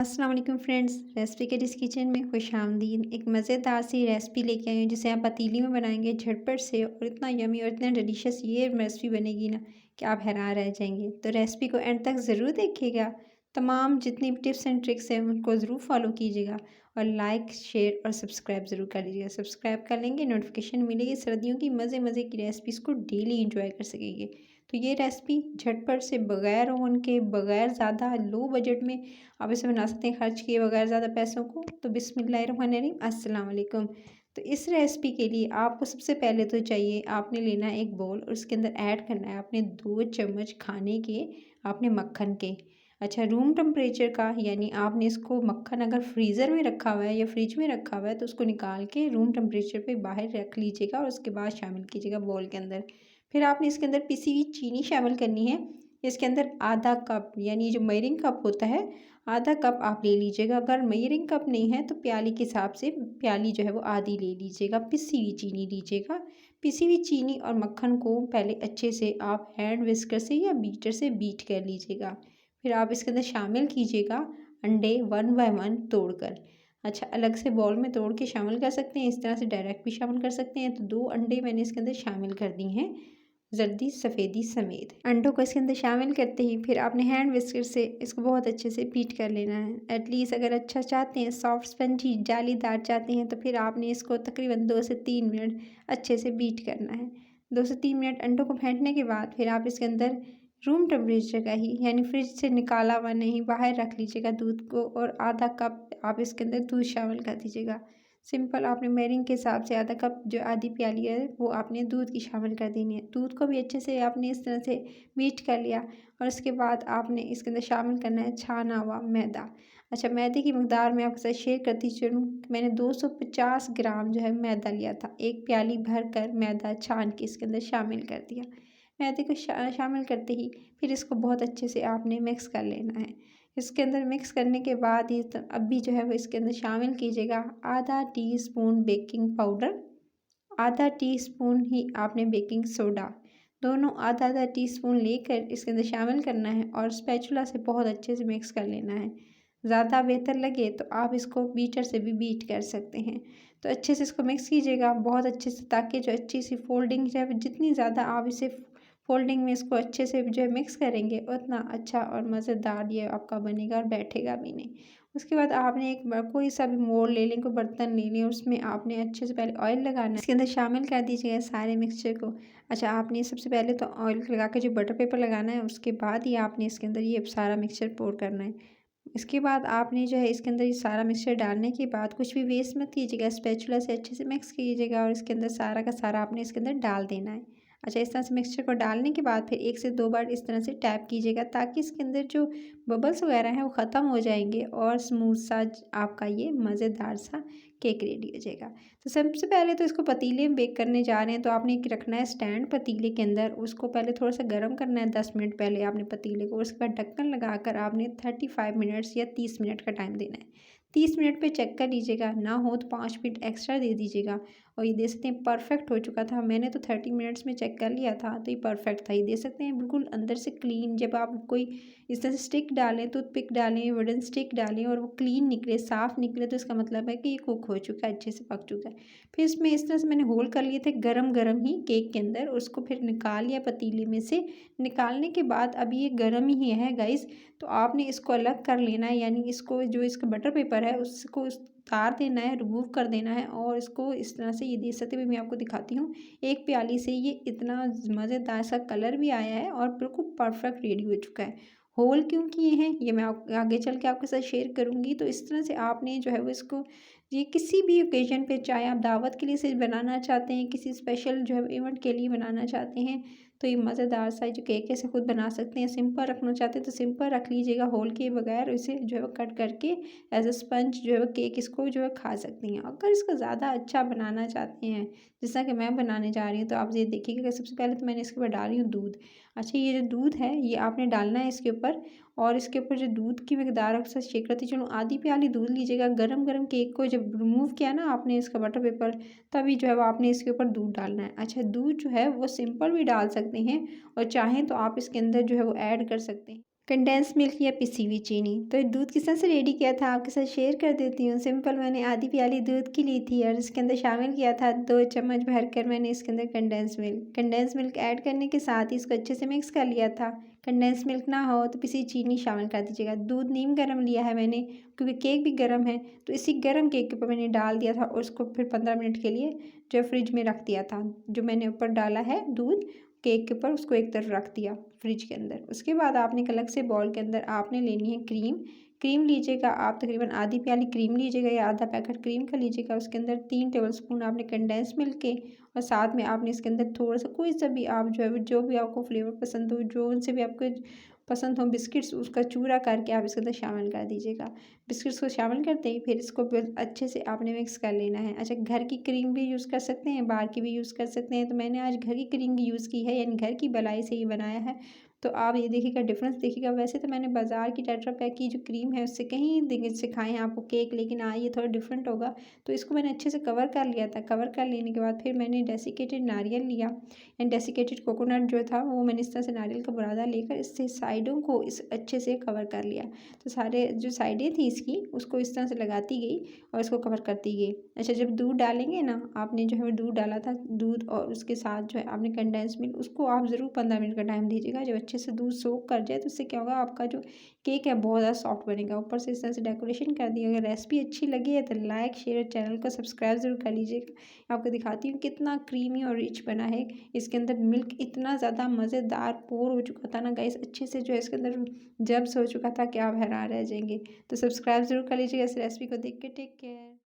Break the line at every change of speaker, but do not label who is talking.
अस्सलाम वालेकुम friends, recipe के डिस किचन में खुशामदीद। एक मज़ेदार सी रेसिपी लेके आई हूँ जिसे आप पतीली में बनाएंगे झटपट से, और इतना यमी और इतना डिलीशियस ये रेसिपी बनेगी ना कि आप हैरान रह जाएंगे। तो रेसिपी को एंड तक ज़रूर देखिएगा। तमाम जितनी भी टिप्स एंड ट्रिक्स हैं उनको ज़रूर फॉलो कीजिएगा, और लाइक शेयर और सब्सक्राइब ज़रूर कर लीजिएगा। सब्सक्राइब कर लेंगे, नोटिफिकेशन मिलेगी। सर्दियों की मज़े मज़े की रेसिपीज़ को डेली इंजॉय कर सकेंगे। तो ये रेसिपी झटपट से, बगैर ओवन के, बगैर ज़्यादा लो बजट में आप इसे बना सकते हैं, खर्च किए बगैर ज़्यादा पैसों को। तो बिस्मिल्लाहिर्रहमानिर्रहीम, अस्सलाम वालेकुम। तो इस रेसिपी के लिए आपको सबसे पहले तो चाहिए, आपने लेना है एक बोल और उसके अंदर ऐड करना है आपने 2 चम्मच खाने के, आपने मक्खन के। अच्छा, रूम टेम्परेचर का, यानी आपने इसको मक्खन अगर फ्रीज़र में रखा हुआ है या फ्रिज में रखा हुआ है तो उसको निकाल के रूम टेम्परेचर पे बाहर रख लीजिएगा, और उसके बाद शामिल कीजिएगा बोल के अंदर। फिर आपने इसके अंदर पिसी हुई चीनी शामिल करनी है। इसके अंदर आधा कप, यानी जो मेयरिंग कप होता है, आधा कप आप ले लीजिएगा। अगर मेयरिंग कप नहीं है तो प्याली के हिसाब से प्याली जो है वो आधी ले लीजिएगा। पिसी हुई चीनी लीजिएगा। पिसी हुई चीनी और मक्खन को पहले अच्छे से आप हैंड विस्कर से या बीटर से बीट कर लीजिएगा। फिर आप इसके अंदर शामिल कीजिएगा अंडे 1 बाय 1 तोड़कर। अच्छा, अलग से बॉल में तोड़ के शामिल कर सकते हैं, इस तरह से डायरेक्ट भी शामिल कर सकते हैं। तो 2 अंडे मैंने इसके अंदर शामिल कर दी हैं, जर्दी सफ़ेदी समेत। अंडों को इसके अंदर शामिल करते ही फिर आपने हैंड विस्कर से इसको बहुत अच्छे से बीट कर लेना है। एटलीस्ट अगर अच्छा चाहते हैं, सॉफ्ट स्पंजी जालीदार चाहते हैं, तो फिर आपने इसको तकरीबन 2 से 3 मिनट अच्छे से बीट करना है। 2 से 3 मिनट अंडों को फेंटने के बाद फिर आप इसके अंदर रूम टेम्परेचर का ही, यानी फ्रिज से निकाला हुआ नहीं, बाहर रख लीजिएगा दूध को, और आधा कप आप इसके अंदर दूध शामिल कर दीजिएगा। सिंपल आपने मेयरिंग के हिसाब से आधा कप, जो आधी प्याली है, वो आपने दूध की शामिल कर देनी है। दूध को भी अच्छे से आपने इस तरह से बीट कर लिया, और उसके बाद आपने इसके अंदर शामिल करना है छाना हुआ मैदा। अच्छा, मैदे की मकदार मैं आपके साथ शेयर करती चलूँ। मैंने 250 ग्राम जो है मैदा लिया था। एक प्याली भर कर मैदा छान के इसके अंदर शामिल कर दिया। मैदे को शामिल करते ही फिर इसको बहुत अच्छे से आपने मिक्स कर लेना है। इसके अंदर मिक्स करने के बाद ही अभी जो है वो इसके अंदर शामिल कीजिएगा आधा टीस्पून बेकिंग पाउडर, आधा टीस्पून ही आपने बेकिंग सोडा। दोनों आधा आधा टीस्पून लेकर इसके अंदर शामिल करना है, और स्पैचुला से बहुत अच्छे से मिक्स कर लेना है। ज़्यादा बेहतर लगे तो आप इसको बीटर से भी बीट कर सकते हैं। तो अच्छे से इसको मिक्स कीजिएगा बहुत अच्छे से, ताकि जो अच्छी सी फोल्डिंग जो है, जितनी ज़्यादा आप इसे फोल्डिंग में इसको अच्छे से जो है मिक्स करेंगे, उतना अच्छा और मज़ेदार ये आपका बनेगा, और बैठेगा भी नहीं। उसके बाद आपने एक कोई सा भी मोल्ड ले लें, कोई बर्तन ले लें, उसमें आपने अच्छे से पहले ऑयल लगाना है। इसके अंदर शामिल कर दीजिएगा सारे मिक्सचर को। अच्छा, आपने सबसे पहले तो ऑयल लगा के जो बटर पेपर लगाना है, उसके बाद ही आपने इसके अंदर ये सारा मिक्सचर पोर करना है। इसके बाद आपने जो है इसके अंदर ये सारा मिक्सचर डालने के बाद कुछ भी वेस्ट मत कीजिएगा, स्पैचुला से अच्छे से मिक्स कीजिएगा, और इसके अंदर सारा का सारा आपने इसके अंदर डाल देना है। अच्छा, इस तरह से मिक्सचर को डालने के बाद फिर 1 से 2 बार इस तरह से टैप कीजिएगा, ताकि इसके अंदर जो बबल्स वगैरह हैं वो ख़त्म हो जाएंगे, और स्मूथ सा आपका ये मज़ेदार सा केक रेडी हो जाएगा। तो सबसे पहले तो इसको पतीले में बेक करने जा रहे हैं, तो आपने एक रखना है स्टैंड पतीले के अंदर। उसको पहले थोड़ा सा गर्म करना है, 10 मिनट पहले आपने पतीले को। उसके बाद ढक्कन लगाकर आपने 35 मिनट्स या 30 मिनट का टाइम देना है। 30 मिनट पे चेक कर लीजिएगा, ना हो तो 5 मिनट एक्स्ट्रा दे दीजिएगा। और ये दे सकते हैं परफेक्ट हो चुका था। मैंने तो 30 मिनट्स में चेक कर लिया था, तो ये परफेक्ट था। ये दे सकते हैं बिल्कुल अंदर से क्लीन। जब आप कोई इस तरह से स्टिक डालें, टूथपिक डालें, वुडन स्टिक डालें, और वो क्लीन निकले, साफ़ निकले, तो इसका मतलब है कि ये कुक हो चुका है, अच्छे से पक चुका है। फिर इसमें इस तरह से मैंने होल कर लिए थे गरम गरम ही केक के अंदर। उसको फिर निकाल लिया पतीले में से। निकालने के बाद अब ये गरम ही है गाइस, तो आपने इसको अलग कर लेना है, यानी इसको जो इसका बटर पेपर है उसको उतार देना है, रिमूव कर देना है, और इसको इस तरह से, ये देख सकते हुए मैं आपको दिखाती हूँ, एक प्याली से ये इतना मज़ेदार सा कलर भी आया है, और बिल्कुल परफेक्ट रेडी हो चुका है। होल क्यों किए हैं ये मैं आगे चल के आपके साथ शेयर करूँगी। तो इस तरह से आपने जो है वो इसको, ये किसी भी ओकेजन पे, चाहे आप दावत के लिए इसे बनाना चाहते हैं, किसी स्पेशल जो है इवेंट के लिए बनाना चाहते हैं, तो ये मज़ेदार सा जो केक है इसे खुद बना सकते हैं। सिंपल रखना चाहते हैं तो सिंपल रख लीजिएगा, होल किए बगैर। इसे जो है वो कट करके एज अ स्पंज जो है वो केक इसको जो है खा सकती हैं। अगर इसको ज़्यादा अच्छा बनाना चाहते हैं, जैसा कि मैं बनाने जा रही हूँ, तो आप ये देखिएगा कि सबसे पहले तो मैंने इसके ऊपर डाल रही हूँ दूध। अच्छा, ये जो दूध है ये आपने डालना है इसके ऊपर, और इसके ऊपर जो दूध की मकदार अक्सर शेक करती चलो, आधी प्याली दूध लीजिएगा। गरम गरम केक को जब रिमूव किया ना आपने इसका बटर पेपर, तभी जो है वो आपने इसके ऊपर दूध डालना है। अच्छा, दूध जो है वो सिंपल भी डाल सकते हैं, और चाहें तो आप इसके अंदर जो है वो ऐड कर सकते हैं कंडेंस मिल्क या पिसी हुई चीनी। तो दूध किस तरह से रेडी किया था आपके साथ शेयर कर देती हूँ। सिंपल मैंने आधी प्याली दूध की ली थी और इसके अंदर शामिल किया था 2 चम्मच भरकर मैंने इसके अंदर कंडेंस मिल्क ऐड करने के साथ ही इसको अच्छे से मिक्स कर लिया था। कंडेंस मिल्क ना हो तो पिसी चीनी शामिल कर दीजिएगा। दूध नीम गर्म लिया है मैंने, क्योंकि केक भी गर्म है, तो इसी गर्म केक के ऊपर मैंने डाल दिया था और उसको फिर 15 मिनट के लिए जो फ्रिज में रख दिया था। जो मैंने ऊपर डाला है दूध केक के ऊपर, उसको एक तरफ रख दिया फ्रिज के अंदर। उसके बाद आपने एक अलग से बाउल के अंदर आपने लेनी है क्रीम लीजिएगा आप, तकरीबन आधी प्याली क्रीम लीजिएगा या आधा पैकेट क्रीम का लीजिएगा। उसके अंदर 3 टेबलस्पून आपने कंडेंस मिल्क के और साथ में आपने इसके अंदर थोड़ा सा कोई सा भी आप जो भी आपको फ्लेवर पसंद हो, जो उनसे भी आपको पसंद हो बिस्किट्स, उसका चूरा करके आप इसके अंदर शामिल कर दीजिएगा। बिस्किट्स को शामिल करते ही फिर इसको अच्छे से आपने मिक्स कर लेना है। अच्छा, घर की क्रीम भी यूज़ कर सकते हैं, बाहर की भी यूज़ कर सकते हैं, तो मैंने आज घर की क्रीम की यूज़ की है, यानी घर की मलाई से ही बनाया है। तो आप ये देखिएगा डिफरेंस देखिएगा। वैसे तो मैंने बाज़ार की टेट्रा पैक की जो क्रीम है उससे कहीं सिखाए हैं आपको केक, लेकिन ये थोड़ा डिफरेंट होगा। तो इसको मैंने अच्छे से कवर कर लिया था। कवर कर लेने के बाद फिर मैंने डेसिकेटेड नारियल लिया एंड डेसिकेटेड कोकोनट जो था वो मैंने इस तरह से नारियल का बुरादा लेकर इससे साइडों को इस अच्छे से कवर कर लिया। तो सारे जो साइडें थी इसकी उसको इस तरह से लगाती गई और इसको कवर करती गई। अच्छा, जब दूध डालेंगे ना, आपने जो है वो दूध डाला था, दूध और उसके साथ जो है आपने कंडेंस मिल्क, उसको आप ज़रूर 15 मिनट का टाइम दीजिएगा। जब अच्छे से दूध सोख कर जाए तो इससे क्या होगा, आपका जो केक है बहुत ज़्यादा सॉफ्ट बनेगा। ऊपर से इस तरह से डेकोरेशन कर दी। अगर रेसिपी अच्छी लगी है तो लाइक शेयर, चैनल को सब्सक्राइब ज़रूर कर लीजिएगा। आपको दिखाती हूँ कितना क्रीमी और रिच बना है। इसके अंदर मिल्क इतना ज़्यादा मज़ेदार पोर हो चुका था ना गाइस, अच्छे से जो है इसके अंदर जब्स हो चुका था कि आप हैरान रह जाएंगे। तो सब्सक्राइब ज़रूर कर लीजिएगा इस रेसिपी को देख के। Take care.